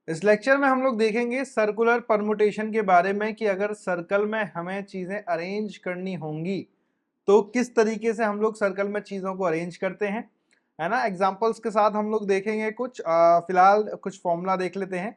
इस लेक्चर में हम लोग देखेंगे सर्कुलर परमुटेशन के बारे में कि अगर सर्कल में हमें चीजें अरेंज करनी होंगी तो किस तरीके से हम लोग सर्कल में चीजों को अरेंज करते हैं, है ना। एग्जांपल्स के साथ हम लोग देखेंगे कुछ। फिलहाल कुछ फॉर्मूला देख लेते हैं।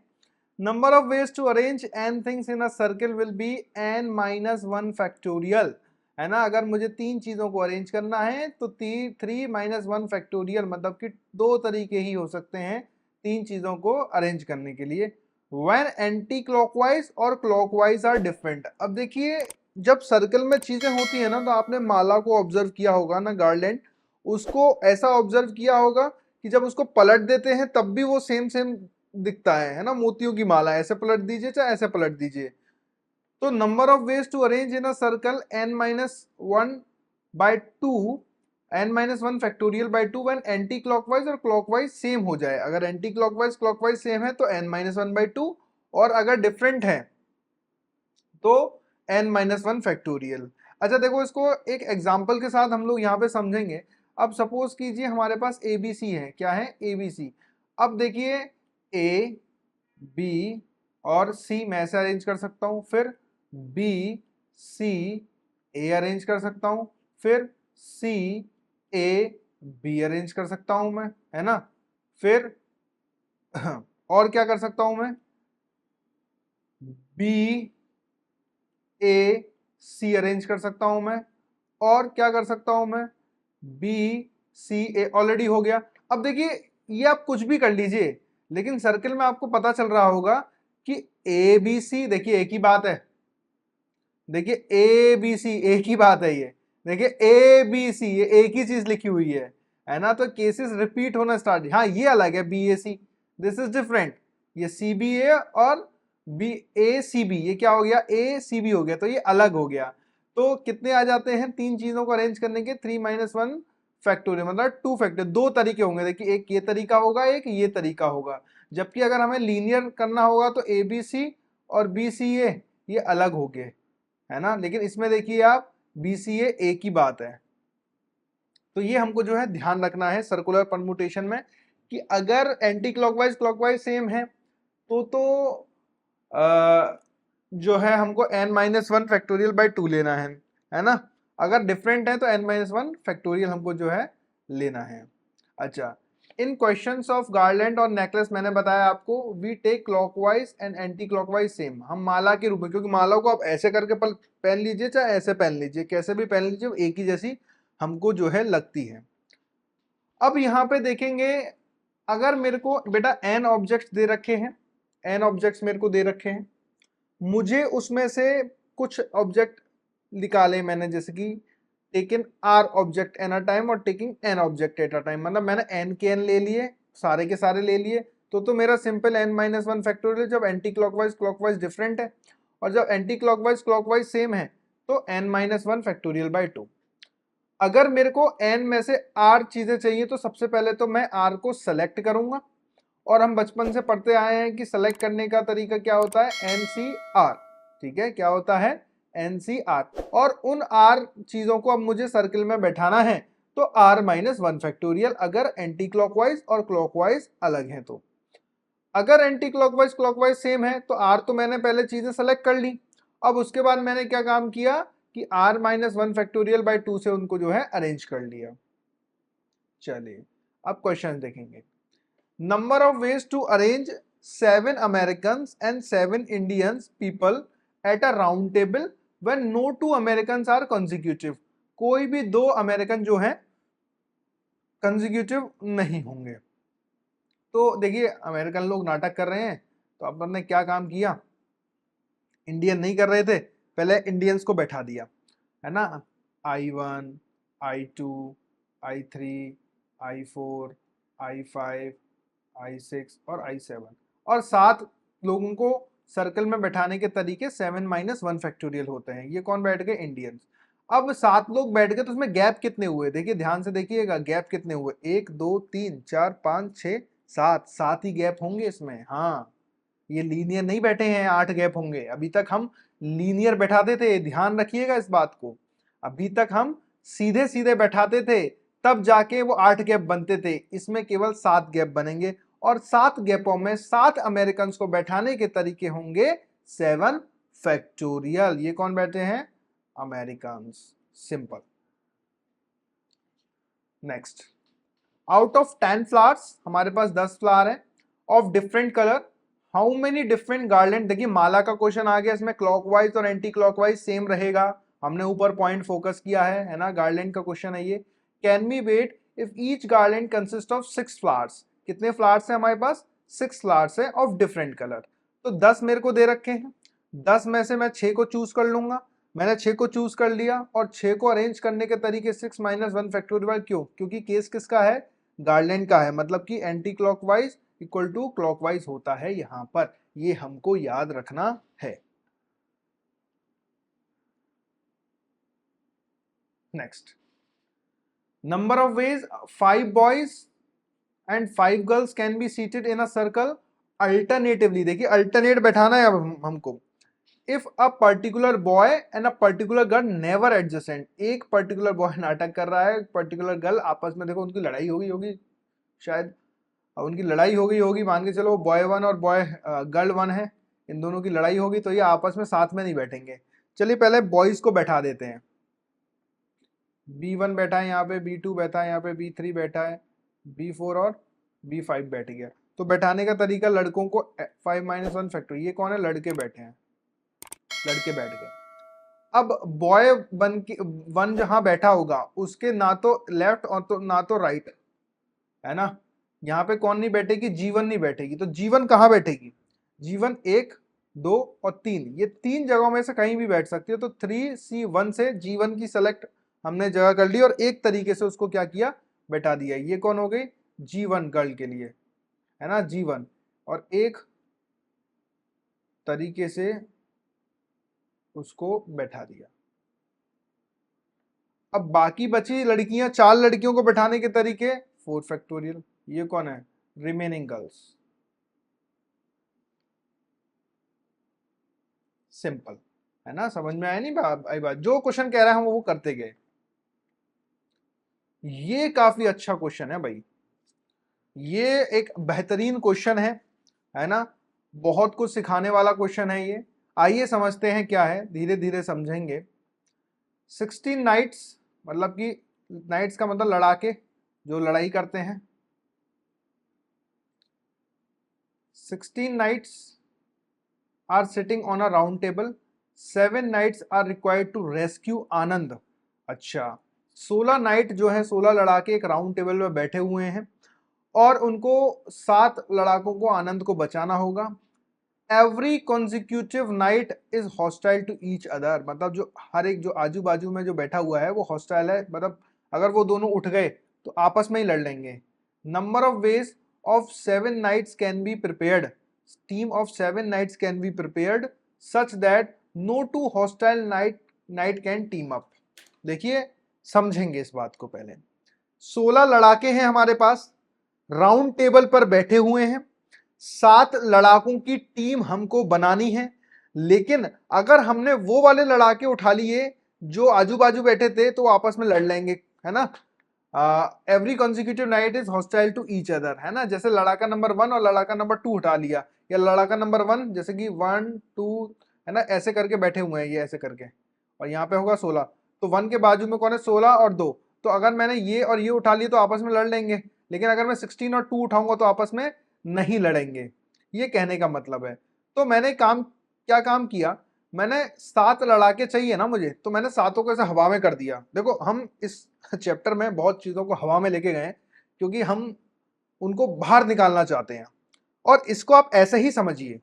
Number of ways to arrange n things in a circle will be n minus one factorial, है ना। अगर मुझे तीन चीजों को अरेंज करना है तो 3 - 1 फैक्टोरियल, मतलब कि दो तरीके ही हो सकते हैं तीन चीजों को अरेंज करने के लिए। व्हेन एंटी क्लॉकवाइज और क्लॉकवाइज आर डिफरेंट। अब देखिए, जब सर्कल में चीजें होती है ना, तो आपने माला को ऑब्जर्व किया होगा ना, गार्लैंड, उसको ऐसा ऑब्जर्व किया होगा कि जब उसको पलट देते हैं तब भी वो सेम सेम दिखता है ना। मोतियों की माला ऐसे पलट दीजिए चाहे ऐसे पलट दीजिए। तो number of ways to arrange in a circle n-1/2 when anti clockwise और क्लॉकवाइज सेम हो जाए। अगर एंटी क्लॉकवाइज क्लॉकवाइज सेम है तो n-1/2, और अगर डिफरेंट है तो n-1 फैक्टोरियल। अच्छा देखो, इसको एक एग्जाम्पल के साथ हम लोग यहाँ पे समझेंगे। अब सपोज कीजिए हमारे पास ABC है। क्या है? ABC। अब देखिए, A, B और C मैं ऐसे अरेंज कर सकता हूँ, फिर B, C, A अरेंज कर सकता हूँ, फिर C, A, B अरेंज कर सकता हूँ मैं, है ना। फिर और क्या कर सकता हूँ मैं? B, A, C अरेंज कर सकता हूँ मैं। और क्या कर सकता हूँ मैं? B, C, A ऑलरेडी हो गया। अब देखिए, ये आप कुछ भी कर लीजिए, लेकिन सर्कल में आपको पता चल रहा होगा कि ABC, देखिए एक ही बात है। देखिए ABC एक ही बात है। ये देखिए ABC, ये एक ही चीज लिखी हुई है ना। तो केसेस रिपीट होना स्टार्ट। हाँ, ये अलग है BAC, दिस इज डिफरेंट। ये CBA और BACB, ये क्या हो गया? ACB हो गया, तो ये अलग हो गया। तो कितने आ जाते हैं तीन चीजों को अरेंज करने के? 3-1 फैक्टोरियल, मतलब 2 फैक्टोरियल। दो तरीके होंगे, देखिए एक ये तरीका होगा, एक ये तरीका होगा। जबकि अगर हमें लीनियर करना होगा तो ABC और BCA ये अलग हो गए, है ना। लेकिन इसमें देखिए आप, BCA एक ही बात है। तो ये हमको जो है ध्यान रखना है सर्कुलर परमुटेशन में कि अगर एंटी क्लॉकवाइज क्लॉकवाइज सेम है तो जो है हमको n-1 फैक्टोरियल/2 लेना है ना। अगर डिफरेंट है तो n-1 फैक्टोरियल हमको जो है लेना है। अच्छा, इन क्वेश्चंस ऑफ गार्लैंड और नेकलेस मैंने बताया आपको, we take clockwise and anti clockwise same. हम माला के रूप में, क्योंकि माला को आप ऐसे करके पहन लीजिए चाहे ऐसे पहन लीजिए, कैसे भी पहन लीजिए, एक ही जैसी हमको जो है लगती है। अब यहाँ पे देखेंगे, अगर मेरे को बेटा n ऑब्जेक्ट्स दे रखे हैं, n ऑब्जेक्ट्स मेरे को दे रखे हैं, मुझे उसमें से कुछ ऑब्जेक्ट निकाले मैंने, जैसे कि taken R object an a time और taking n object at a time, मतलब मैंने n के n ले लिए, सारे के सारे ले लिए। तो मेरा सिंपल n-1 फैक्टोरियल जब एंटी क्लॉकवाइज क्लॉकवाइज डिफरेंट है और जब एंटी क्लॉकवाइज क्लॉकवाइज सेम है तो n-1 फैक्टोरियल/2। अगर मेरे को n में से R चीजें चाहिए तो सबसे पहले तो मैं R को सेलेक्ट करूंगा, और हम बचपन से पढ़ते आए हैं कि सेलेक्ट करने का तरीका क्या होता है? NCR। ठीक है, क्या होता है? NCR। और उन R चीजों को अब मुझे सर्कल में बैठाना है तो R-1 फैक्टोरियल, अगर एंटी क्लॉकवाइज और क्लॉकवाइज अलग है तो। अगर एंटी क्लॉकवाइज क्लॉकवाइज सेम है तो R तो मैंने पहले चीजें सेलेक्ट कर ली। अब उसके बाद मैंने क्या काम किया कि R-1 फैक्टोरियल/2 से उनको जो है अरेंज कर लिया। चलिए अब क्वेश्चन देखेंगे। Number of ways to arrange 7 Americans and 7 Indians people at a round table when no 2 Americans are consecutive। कोई भी दो अमेरिकन जो हैं कंजिक्यूटिव नहीं होंगे। तो देखिए, अमेरिकन लोग नाटक कर रहे हैं, तो अपन ने क्या काम किया? इंडियन नहीं कर रहे थे, पहले इंडियंस को बैठा दिया, है ना। I1, I2, I3, I4, I5, I6 और I7, और 7 लोगों को सर्कल में बैठाने के तरीके 7-1 फैक्टोरियल होते हैं। ये कौन बैठ गए? इंडियंस। अब 7 लोग बैठ गए तो उसमें गैप कितने हुए? देखिए ध्यान से देखिएगा, गैप कितने हुए? 1 2 3 4 5 6 7, 7 ही गैप होंगे इसमें। हाँ, ये लीनियर नहीं बैठे हैं, 8 गैप होंगे। अभी तक हम लीनियर बैठाते थे, ध्यान रखिएगा इस बात को। अभी तक हम सीधे सीधे बैठाते थे, तब जाके वो 8 गैप बनते थे। इसमें केवल 7 गैप बनेंगे, और 7 गैपों में 7 अमेरिकन को बैठाने के तरीके होंगे 7 फैक्टोरियल। ये कौन बैठे हैं? American. Simple. Next, out of 10 flowers, हमारे पास 10 फ्लावर है, of different colour, how many different garland. देखिए माला का क्वेश्चन आ गया, इसमें क्लॉकवाइज और एंटी क्लॉकवाइज सेम रहेगा, हमने ऊपर पॉइंट फोकस किया है ना। गार्लैंड का क्वेश्चन है ये। Can be wait if each garland consist of 6 flowers. कितने फ्लावर्स है हमारे पास? 6 फ्लावर्स है ऑफ डिफरेंट कलर। तो 10 मेरे को दे रखे हैं, 10 में से मैं 6 को चूज कर लूंगा। मैंने 6 को चूज कर लिया और 6 को अरेंज करने के तरीके 6 माइनस 1 फैक्टोरियल। क्यों? क्योंकि केस किसका है? गार्लैंड का है, मतलब कि anti clockwise equal to clockwise होता है यहां पर, ये हमको याद रखना है। Next, number of ways 5 boys and 5 girls can be seated in a circle alternatively. देखिए अल्टरनेट बैठाना है अब हमको। If a particular boy and a particular girl never adjacent. एक पर्टिकुलर बॉय नाटक कर रहा है, पर्टिकुलर गर्ल आपस में, देखो उनकी लड़ाई होगी शायद, उनकी लड़ाई होगी, मान के चलो बॉय 1 और बॉय गर्ल 1 है, इन दोनों की लड़ाई होगी, तो ये आपस में साथ में नहीं बैठेंगे। चलिए पहले बॉयज को बैठा देते हैं। B1 बैठा है यहाँ पे, B2 बैठा है यहाँ पे, B3 बैठा है, B4 और B5 बैठ गया। तो बैठाने का तरीका, लड़कों को 5 माइनस 1 फैक्टर, ये कौन है? लड़के बैठे हैं, लड़के बैठ गए। अब बॉय वन जहां बैठा होगा उसके ना तो लेफ्ट और तो ना तो राइट, है ना। यहाँ पे कौन नहीं बैठेगी? G1 नहीं बैठेगी। तो G1 कहाँ बैठेगी? G1 1, 2 और 3, ये 3 जगहों में से कहीं भी बैठ सकती है। तो 3C1 से G1 की सेलेक्ट हमने जगह कर ली और एक तरीके से उसको क्या किया? बैठा दिया। ये कौन हो गई? G1 गर्ल के लिए, है ना, G1। और एक तरीके से उसको बैठा दिया। अब बाकी बची लड़कियां, 4 लड़कियों को बैठाने के तरीके 4 फैक्टोरियल। ये कौन है? Remaining girls. सिंपल, है ना। समझ में आया नहीं आई बात? जो क्वेश्चन कह रहा है हम वो करते गए। ये काफी अच्छा क्वेश्चन है भाई, ये एक बेहतरीन क्वेश्चन है ना। बहुत कुछ सिखाने वाला क्वेश्चन है ये। आइए समझते हैं क्या है, धीरे धीरे समझेंगे। 16 नाइट्स, मतलब कि नाइट्स का मतलब लड़ाके जो लड़ाई करते हैं। 16 knights are sitting on a round table, 7 knights are required to rescue Anand. अच्छा, 16 नाइट जो है, 16 लड़ाके एक राउंड टेबल में बैठे हुए हैं और उनको 7 लड़ाकों को आनंद को बचाना होगा। Every consecutive knight is hostile to each other, मतलब जो हर एक जो आजू बाजू में जो बैठा हुआ है वो हॉस्टाइल है, मतलब अगर वो दोनों उठ गए तो आपस में ही लड़ लेंगे। Number of ways of 7 knights can be prepared, team of 7 knights can be prepared such that no two hostile knight can team up. देखिए समझेंगे इस बात को पहले। 16 लड़ाके हैं हमारे पास, राउंड टेबल पर बैठे हुए हैं, 7 लड़ाकों की टीम हमको बनानी है। लेकिन अगर हमने वो वाले लड़ाके उठा लिए जो आजू बाजू बैठे थे तो आपस में लड़ लेंगे, है ना। Every consecutive knight is hostile to each other, है ना। जैसे लड़ाका नंबर 1 और लड़ाका नंबर 2 उठा लिया, या लड़ाका नंबर 1 जैसे कि 1 2, है ना, ऐसे करके बैठे हुए हैं ये ऐसे करके, और यहाँ पे होगा 16, तो 1 के बाजू में कौन है? 16 और 2। तो अगर मैंने ये और ये उठा लिए तो आपस में लड़ लेंगे, लेकिन अगर मैं 16 और 2 उठाऊंगा तो आपस में नहीं लड़ेंगे, ये कहने का मतलब है। तो मैंने क्या काम किया, मैंने 7 लड़ाके चाहिए ना मुझे, तो मैंने 7 को ऐसे हवा में कर दिया। देखो हम इस चैप्टर में बहुत चीज़ों को हवा में लेके गए क्योंकि हम उनको बाहर निकालना चाहते हैं, और इसको आप ऐसे ही समझिए,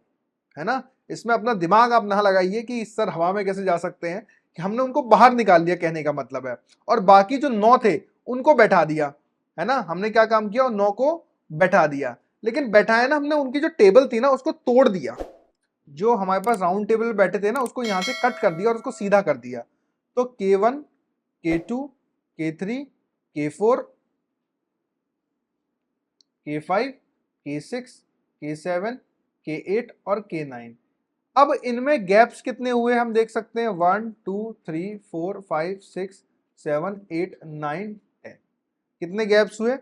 है ना। इसमें अपना दिमाग आप ना लगाइए कि इस सर हवा में कैसे जा सकते हैं, कि हमने उनको बाहर निकाल दिया कहने का मतलब है। और बाकी जो 9 थे उनको बैठा दिया, है ना। हमने क्या काम किया? 9 को बैठा दिया, लेकिन बैठाया ना हमने, उनकी जो टेबल थी ना उसको तोड़ दिया। जो हमारे पास राउंड टेबल पे बैठे थे ना उसको यहां से कट कर दिया और उसको सीधा कर दिया। तो K1, K2, K3, K4, K5, K6, K7, K8 और K9। अब इनमें गैप्स कितने हुए हम देख सकते हैं, 1 2 3 4 5 6 7 8 9 10। कितने गैप्स हुए?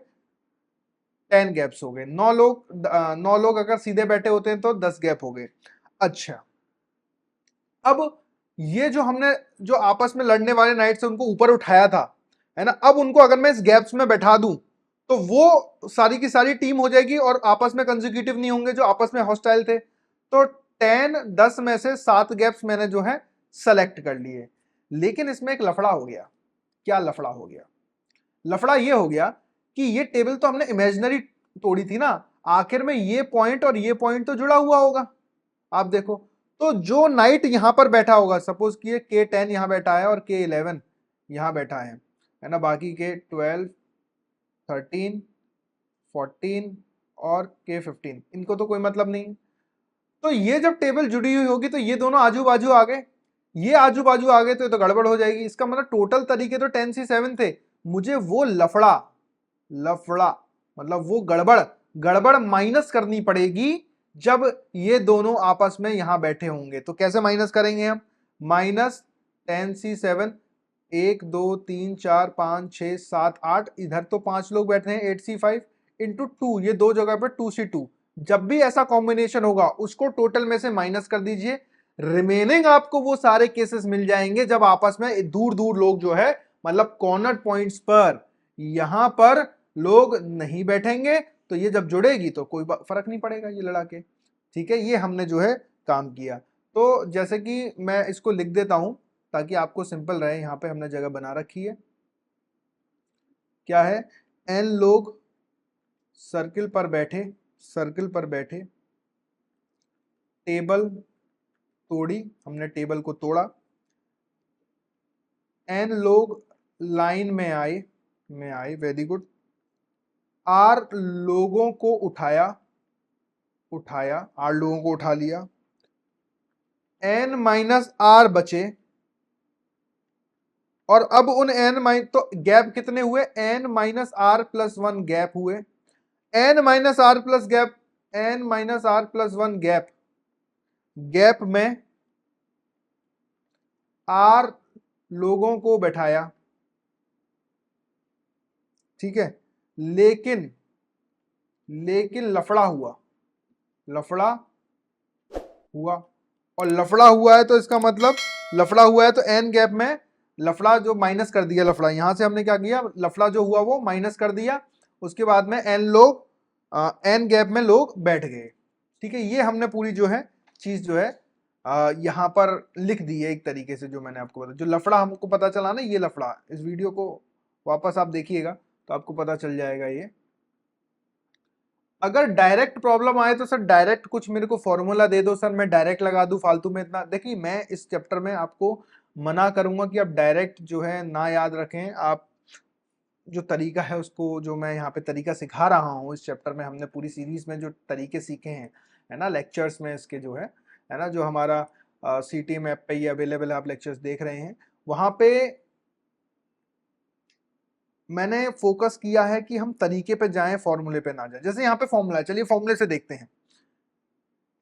10 गैप्स हो गए। 9 लोग अगर सीधे बैठे होते हैं तो 10 गैप हो गए। अच्छा, अब ये जो हमने जो आपस में लड़ने वाले नाइट्स है उनको ऊपर उठाया था, है ना, अब उनको अगर मैं इस गैप्स में बैठा दूं तो वो सारी की सारी टीम हो जाएगी और आपस में कंसेक्यूटिव नहीं होंगे जो आपस में हॉस्टाइल थे। तो 10 में से 7 गैप्स मैंने जो है सेलेक्ट कर लिए। लेकिन इसमें एक लफड़ा हो गया। क्या लफड़ा हो गया? लफड़ा ये हो गया कि ये टेबल तो हमने इमेजिनरी तोड़ी थी ना, आखिर में ये पॉइंट और ये पॉइंट तो जुड़ा हुआ होगा। आप देखो, तो जो नाइट यहां पर बैठा होगा, सपोज कि K10 यहां बैठा है और K11 यहां बैठा है ना, बाकी K12, 13, 14 और K15 इनको तो कोई मतलब नहीं। तो ये जब टेबल जुड़ी हुई होगी तो ये दोनों आजू बाजू आ गए, ये आजू बाजू आ गए तो ये तो गड़बड़ हो जाएगी। इसका मतलब टोटल तरीके तो 10C7 थे, मुझे वो लफड़ा लफड़ा मतलब वो गड़बड़ गड़बड़ माइनस करनी पड़ेगी जब ये दोनों आपस में यहां बैठे होंगे। तो कैसे माइनस करेंगे हम? -10C7, 1 2 3 4 5 6 7 8, इधर तो 5 लोग बैठे हैं, 8C5 इंटू 2, ये दो जगह पर 2C2। जब भी ऐसा कॉम्बिनेशन होगा उसको टोटल में से माइनस कर दीजिए, रिमेनिंग आपको वो सारे केसेस मिल जाएंगे जब आपस में दूर दूर लोग जो है, मतलब कॉर्नर पॉइंट्स पर यहां पर लोग नहीं बैठेंगे, तो ये जब जुड़ेगी तो कोई फर्क नहीं पड़ेगा ये लड़ा के। ठीक है, ये हमने जो है काम किया। तो जैसे कि मैं इसको लिख देता हूं ताकि आपको सिंपल रहे, यहां पे हमने जगह बना रखी है। क्या है? n लोग सर्किल पर बैठे, टेबल तोड़ी, हमने टेबल को तोड़ा। n लोग लाइन में आए, वेरी गुड। r लोगों को उठाया, r लोगों को उठा लिया। n माइनस r बचे, और अब उन तो गैप कितने हुए? n minus r plus 1 gap हुए। n minus r plus gap, n minus r plus 1 gap में r लोगों को बैठाया। ठीक है, लेकिन लफड़ा हुआ, और लफड़ा हुआ है तो इसका मतलब, लफड़ा हुआ है तो n गैप में लफड़ा जो माइनस कर दिया, लफड़ा यहां से हमने क्या किया, लफड़ा जो हुआ वो माइनस कर दिया। उसके बाद में n गैप में लोग बैठ गए। ठीक है, ये हमने पूरी जो है चीज जो है यहां पर लिख दी है एक तरीके से, जो मैंने आपको बताया। जो लफड़ा हमको पता चला ना, ये लफड़ा, इस वीडियो को वापस आप देखिएगा तो आपको पता चल जाएगा ये। अगर डायरेक्ट प्रॉब्लम आए तो सर डायरेक्ट कुछ मेरे को फॉर्मूला दे दो सर, मैं डायरेक्ट लगा दूं, फालतू में इतना। देखिए, मैं इस चैप्टर में आपको मना करूंगा कि आप डायरेक्ट जो है ना याद रखें। आप जो तरीका है उसको, जो मैं यहाँ पे तरीका सिखा रहा हूँ इस चैप्टर में, हमने पूरी सीरीज में जो तरीके सीखे हैं, है ना, लेक्चर्स में इसके जो है ना, जो हमारा CT मैप पे ये अवेलेबल है, आप लेक्चर्स देख रहे हैं, वहां पे मैंने फोकस किया है कि हम तरीके पे जाएं, फॉर्मूले पे ना जाएं। जैसे यहाँ पे फॉर्मूला है, चलिए फॉर्मूले से देखते हैं।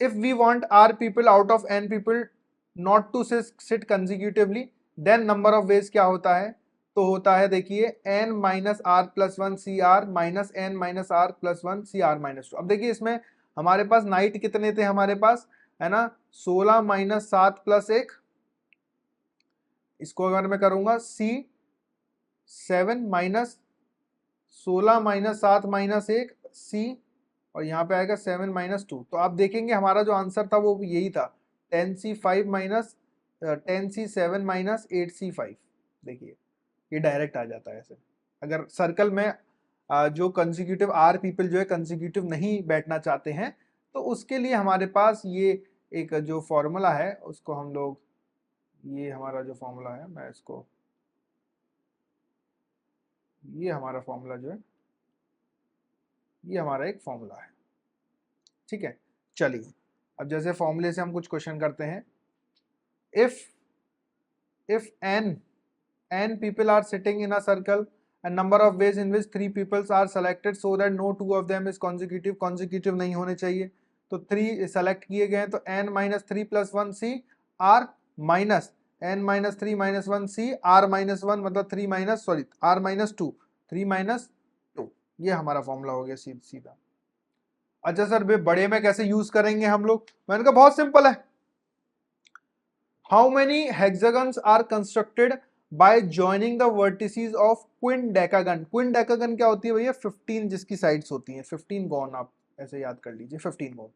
If we want r people out of n people not to sit consecutively, then number of ways क्या होता है? तो होता है, देखिए, n minus r plus 1 C r minus n minus r plus 1 C r minus 2। अब देखिए इसमें हमारे पास नाइट कितने थे हमारे पास, है ना, 16 माइनस 7 प्लस 1। इसको अगर मैं करूंगा C7 minus 16 minus 7 minus 1 C, और यहाँ पे आएगा 7 माइनस 2। तो आप देखेंगे हमारा जो आंसर था वो यही था, 10C5 minus 10C7 minus 8C5। देखिए ये डायरेक्ट आ जाता है ऐसे। अगर सर्कल में जो कंसेक्यूटिव आर पीपल जो है कंसेक्यूटिव नहीं बैठना चाहते हैं, तो उसके लिए हमारे पास ये एक जो फॉर्मूला है उसको हम लोग, ये हमारा जो फॉर्मूला है, मैं इसको, ये हमारा फॉर्मूला जो है, ये हमारा एक फॉर्मूला है। ठीक है, चलिए अब जैसे फॉर्मूले से हम कुछ क्वेश्चन करते हैं। if n people are sitting in a circle and number of ways in which 3 people are selected so that no 2 of them is consecutive नहीं होने चाहिए, तो 3 सेलेक्ट किए गए हैं, तो n minus 3 plus 1 C r minus n minus 3 minus 1 C r minus 1, मतलब 3 minus, sorry, r minus 2, 3 minus 2। ये हमारा फॉर्मूला हो गया सीधा। अच्छा सर बड़े में कैसे यूज करेंगे हम लोग? मैंने कहा बहुत सिंपल है। How many hexagons are constructed by joining the vertices of quindecagon. Quindecagon क्या होती है भैया? 15 जिसकी साइड्स होती हैं, 15 गॉन, आप ऐसे याद कर लीजिए 15 gon.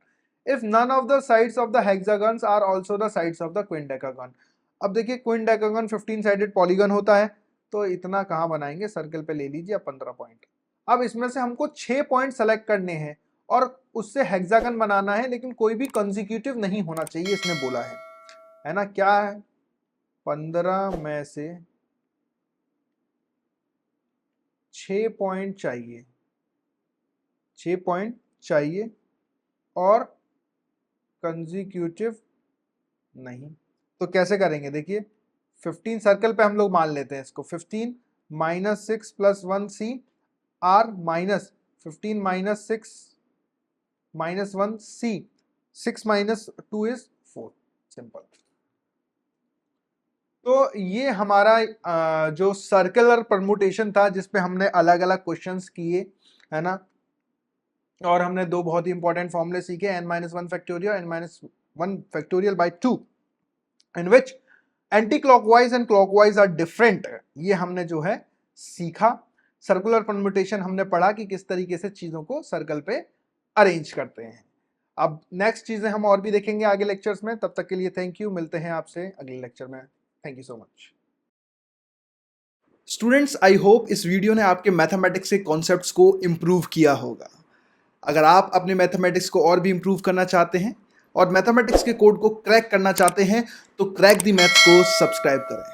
If none of the sides of the hexagons are also the sides of the quindecagon. अब देखिए क्विंडेकागन 15 साइडेड पॉलीगन होता है, तो इतना कहाँ बनाएंगे, सर्कल पे ले लीजिए 15 पॉइंट। अब इसमें से हमको 6 पॉइंट सेलेक्ट करने हैं और उससे हेक्सागन बनाना है, लेकिन कोई भी कंसेक्यूटिव नहीं होना चाहिए इसने बोला है ना। क्या है? 15 में से 6 पॉइंट चाहिए, 6 पॉइंट चाहिए और कंसेक्यूटिव नहीं। तो कैसे करेंगे? देखिए 15 सर्कल पे हम लोग मान लेते हैं इसको, 15 minus 6 plus 1 C r minus 15 minus 6 minus 1 C, 6 माइनस 2 इज 4, सिंपल। तो ये हमारा जो सर्कुलर परमुटेशन था जिसपे हमने अलग अलग क्वेश्चंस किए, है ना, और हमने दो बहुत ही इंपॉर्टेंट फॉर्मूले सीखे, n-1 factorial n-1 factorial by 2 in which anti clockwise and clockwise are different. ये हमने जो है सीखा। सर्कुलर परम्यूटेशन हमने पढ़ा कि किस तरीके से चीजों को सर्कल पे अरेंज करते हैं। अब नेक्स्ट चीजें हम और भी देखेंगे आगे लेक्चर्स में। तब तक के लिए थैंक यू, मिलते हैं आपसे अगले लेक्चर में। Thank you so much students. I hope इस वीडियो ने आपके मैथमेटिक्स के कॉन्सेप्ट्स को इम्प्रूव किया होगा। अगर आप अपने मैथमेटिक्स को और भी इम्प्रूव करना चाहते हैं और मैथमेटिक्स के कोड को क्रैक करना चाहते हैं तो क्रैक द मैथ्स को सब्सक्राइब करें।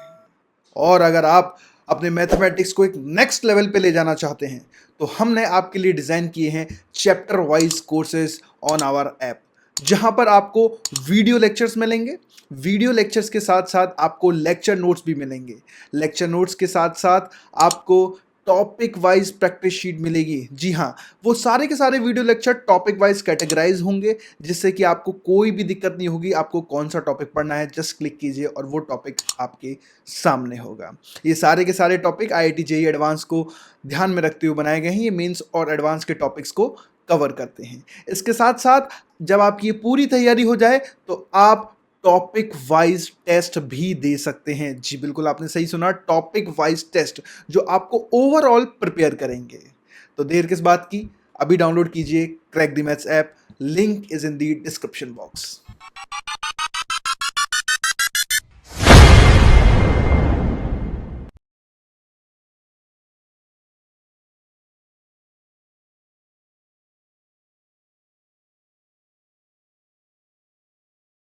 और अगर आप अपने मैथमेटिक्स को एक नेक्स्ट लेवल पे ले जाना चाहते हैं तो हमने आपके लिए डिज़ाइन किए हैं chapter wise courses on our app, जहां पर आपको वीडियो लेक्चर्स मिलेंगे। वीडियो लेक्चर्स के साथ साथ आपको लेक्चर नोट्स भी मिलेंगे। लेक्चर नोट्स के साथ साथ आपको टॉपिक वाइज प्रैक्टिस शीट मिलेगी। जी हाँ, वो सारे के सारे video lecture topic wise categorise होंगे, जिससे कि आपको कोई भी दिक्कत नहीं होगी। आपको कौन सा टॉपिक पढ़ना है जस्ट क्लिक कीजिए और वो टॉपिक आपके सामने होगा। ये सारे के सारे टॉपिक IIT JEE एडवांस को ध्यान में रखते हुए बनाए गए हैं। ये मेंस और एडवांस के टॉपिक्स को कवर करते हैं। इसके साथ साथ जब आपकी ये पूरी तैयारी हो जाए तो आप टॉपिक वाइज टेस्ट भी दे सकते हैं। जी बिल्कुल, आपने सही सुना, टॉपिक वाइज टेस्ट जो आपको ओवरऑल प्रिपेयर करेंगे। तो देर किस बात की, अभी डाउनलोड कीजिए crack the maths app. Link is in the description box.